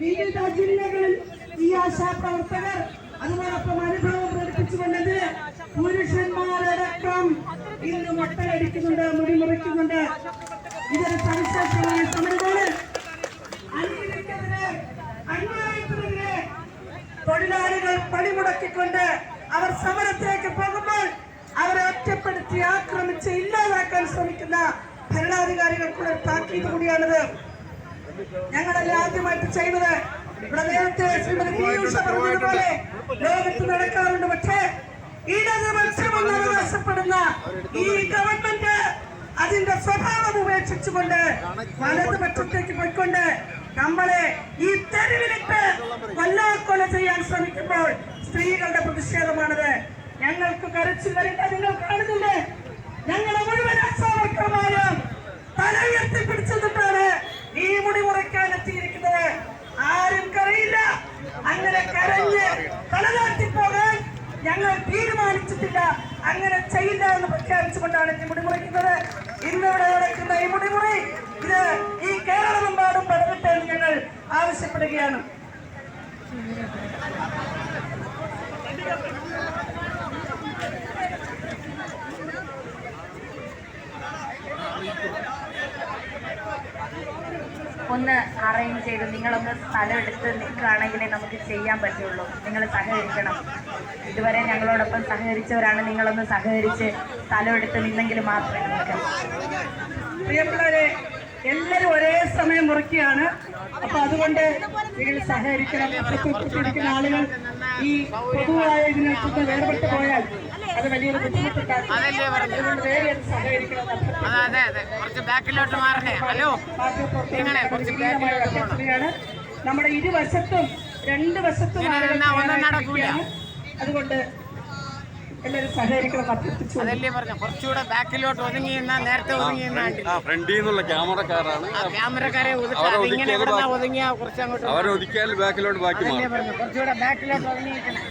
വിവിധ ജില്ലകളിൽ ഈ ആശാപ്രവർത്തകർ അതോടൊപ്പം അനുഭവം പ്രകടിപ്പിച്ചുകൊണ്ടത് പുരുഷന്മാരടക്കം ഇന്ന് മുട്ടയടിക്കുന്നുണ്ട്, മുടിമുറിക്കുന്നുണ്ട്. ഇതൊരു സവിശേഷമായ സമരമാണ്. അന്യായത്തിനെതിരെ തൊഴിലാളികൾ പണിമുടക്കിക്കൊണ്ട് അവർ സമരത്തിലേക്ക് പോകുമ്പോൾ അവരെ ഒറ്റപ്പെടുത്തി ആക്രമിച്ച് ഇല്ലാതാക്കാൻ ശ്രമിക്കുന്ന ഭരണാധികാരികൾക്കുള്ള താക്കീത് കൂടിയാണിത്. ഞങ്ങളെല്ലാം ആദ്യമായിട്ട് ചെയ്യുന്നത് ഇവിടെ നേരത്തെ ശ്രീമതി പീയൂഷ പറഞ്ഞതുപോലെ ലോകത്ത് നടക്കാറുണ്ട്. പക്ഷേ ഇടതുപക്ഷമെന്ന് അവകാശപ്പെടുന്ന ഈ ഗവൺമെന്റ് അതിന്റെ സ്വഭാവം ഉപേക്ഷിച്ചുകൊണ്ട് വലതുപക്ഷത്തേക്ക് പോയിക്കൊണ്ട് നമ്മളെ ഈ തെരുവിലിട്ട് കൊല്ലാക്കൊല ചെയ്യാൻ ശ്രമിക്കുമ്പോൾ സ്ത്രീകളുടെ പ്രതിഷേധമാണത്. ഞങ്ങൾക്ക് കരച്ചിൽ വരേണ്ട നിങ്ങൾ കാണുന്നില്ലേ? ഞങ്ങളെ മുഴുവൻ ആശാവർക്കർമാരും തല ഉയർത്തി പിടിച്ചിട്ടാണ് ഈ മുടി മുറിക്കാൻ എത്തിയിരിക്കുന്നത്. ആരും കരയില്ല. അങ്ങനെ കരഞ്ഞ് തലതാട്ടിപ്പോകാൻ ഞങ്ങൾ തീരുമാനിച്ചിട്ടില്ല. അങ്ങനെ ചെയ്യില്ല എന്ന് പ്രഖ്യാപിച്ചുകൊണ്ടാണ് ഈ മുടി മുറിക്കുന്നത്. ഇന്നിവിടെ നടക്കുന്ന ഈ മുടിമുറി ഇത് ഈ കേരളമെമ്പാടും പടരട്ടെ എന്ന് ഞങ്ങൾ ആവശ്യപ്പെടുകയാണ്. ഒന്ന് അറേഞ്ച് ചെയ്ത് നിങ്ങളൊന്ന് സ്ഥലം എടുത്ത് നിൽക്കുകയാണെങ്കിലേ നമുക്ക് ചെയ്യാൻ പറ്റുള്ളൂ. നിങ്ങൾ സഹകരിക്കണം. ഇതുവരെ ഞങ്ങളോടൊപ്പം സഹകരിച്ചവരാണ്. നിങ്ങളൊന്ന് സഹകരിച്ച് സ്ഥലം എടുത്ത് നിന്നെങ്കിൽ മാത്രമേ നമുക്ക്. പ്രിയപ്പെട്ടവരെ, എല്ലാവരും ഒരേ സമയം മുറിക്കുകയാണ്. അപ്പൊ അതുകൊണ്ട് നിങ്ങൾ സഹകരിക്കണം. ഒറ്റപ്പെടുത്തിയിരിക്കുന്ന ആളുകൾ ഈ പൊതുവായ ഇതിനകത്ത് വേർപെട്ട് പോയാൽ അത് വലിയൊരു ബുദ്ധിമുട്ടുണ്ടാകും. നമ്മുടെ ഇരുവശത്തും രണ്ട് വശത്തും അതുകൊണ്ട് എല്ലാവരും സഹകരിക്കണം. അതല്ലേ പറഞ്ഞു, കുറച്ചുകൂടെ ബാക്കിലോട്ട് ഒതുങ്ങി നേരത്തെ ക്യാമറക്കാരെ ഒതുങ്ങിയ കുറച്ച് അങ്ങോട്ട് അവരെ ഒതുക്കിയാൽ ബാക്കിലോട്ട് ബാക്കി കുറച്ചുകൂടെ ബാക്കിലോട്ട് ഒതുങ്ങിയിരിക്കണം.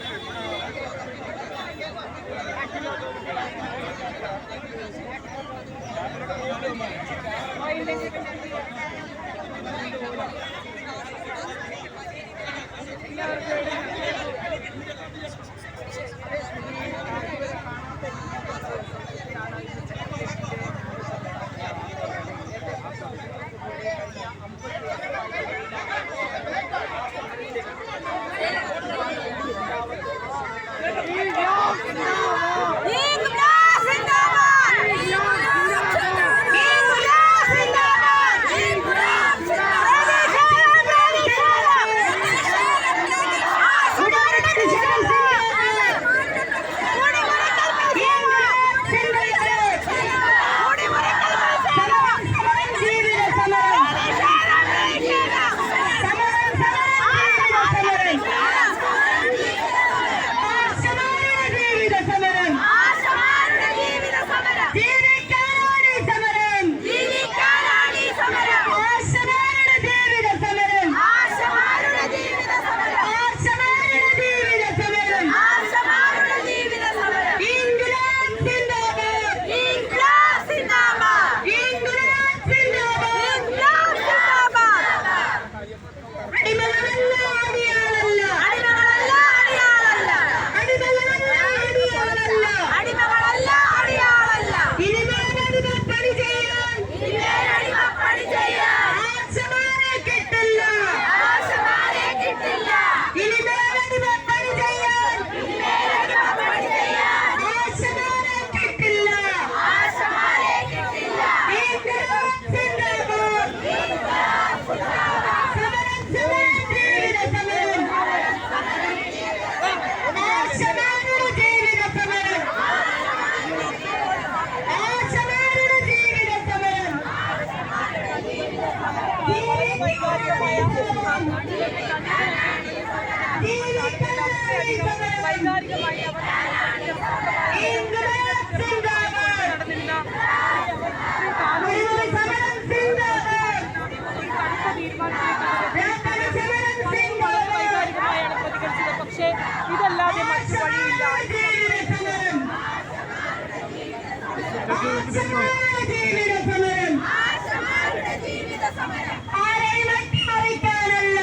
വൈകാരികമായി വൈകാരികമായാണ് പ്രതികരിച്ചത്. പക്ഷേ ഇതല്ലാതെ മറ്റു വഴിയില്ല. ആരെയും അട്ടിമറിക്കാനല്ല,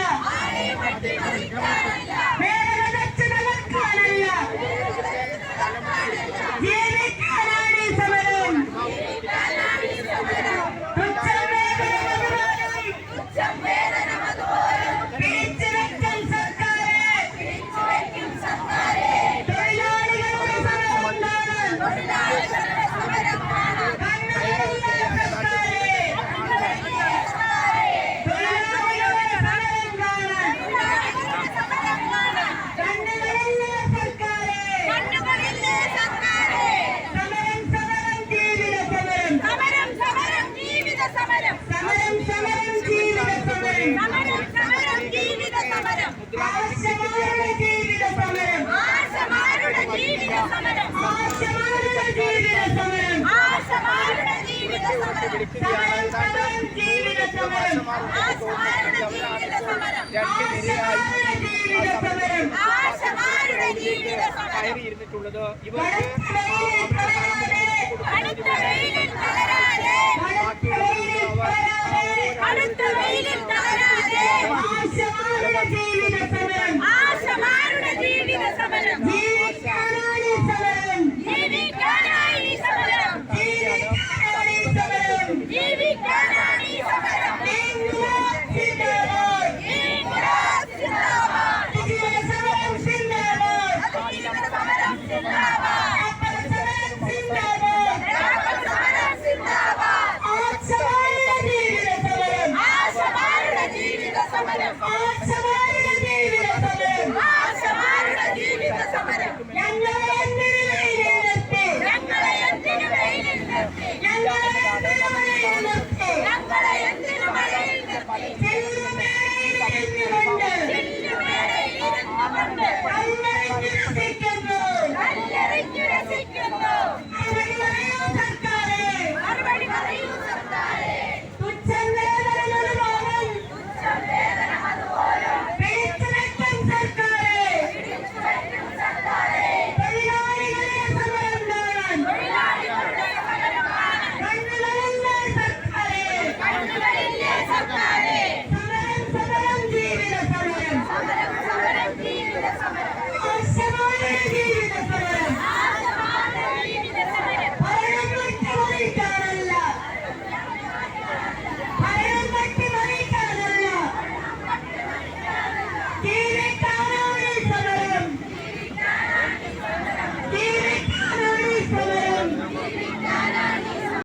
സമരം സമരം ജീവിത സമരം ആശമാരുടെ ജീവിത സമരം ആശമാരുടെ ജീവിത സമരം ആശമാരുടെ ജീവിത സമരം ആശമാരുടെ ജീവിത സമരം സമരം ജീവിത സമരം ആശമാരുടെ ജീവിത സമരം ആശമാരുടെ ജീവിത സമരം ആശമാരുടെ ജീവിത സമരം ഇരുന്നിട്ടുള്ളത് അടുത്ത വെയിലിൽ തളരാതെ അടുത്ത വെയിലിൽ തളരാതെ ആശമാരുടെ ജീവിത സമരം ആശമാരുടെ ജീവിത സമരം ജീവിക്കാനായി സമരം ജീവിക്കാനായി സമരം ജീവിക്കാനായി സമരം ജീവിക്കാനായി സമരം ഇൻക്ലാബ് സിന്ദാബാദ് ഇൻക്ലാബ് സിന്ദാബാദ് ജീവിത സമരം സിന്ദാബാദ് ജീവിത സമരം സിന്ദാബാദ് സമരം സിന്ദാബാദ് ആശമാരുടെ ജീവിത സമരം ആശമാരുടെ ജീവിത സമരം